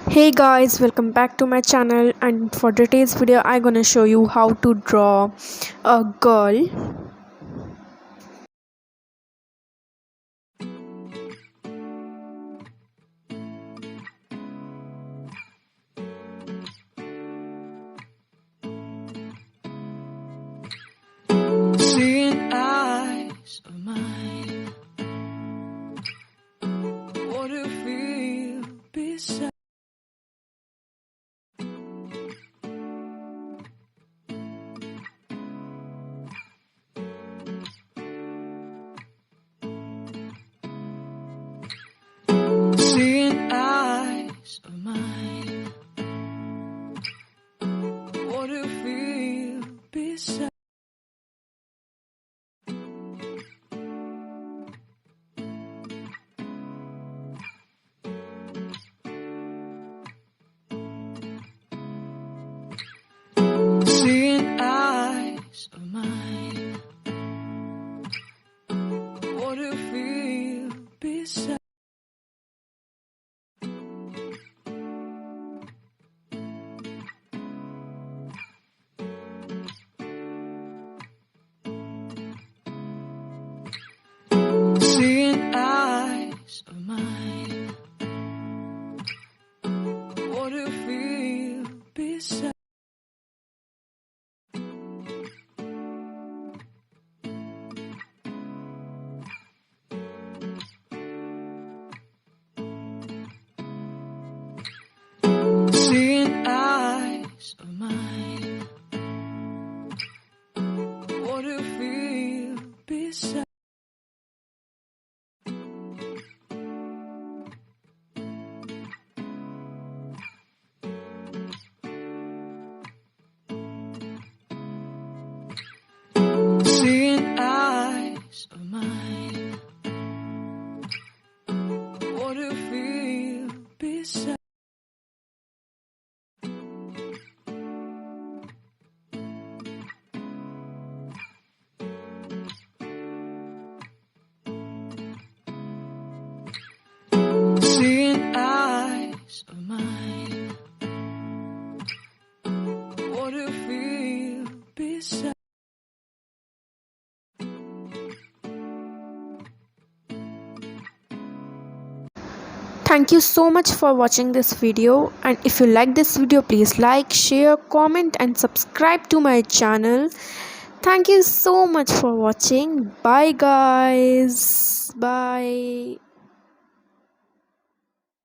Hey guys, welcome back to my channel, and for today's video I'm gonna show you how to draw a girl. Seeing eyes of mine, what do you feel beside? Seeing eyes of mine, what do you feel beside? Seeing eyes of mine, what do you feel beside? Seeing eyes of mine, what do you feel beside? Seeing eyes of mine, what do you feel beside? Seeing eyes of mine, what do you feel beside? Seeing eyes of mine, what do you feel beside? Thank you so much for watching this video, and if you like this video, please like, share, comment and subscribe to my channel. Thank you so much for watching. Bye guys. Bye.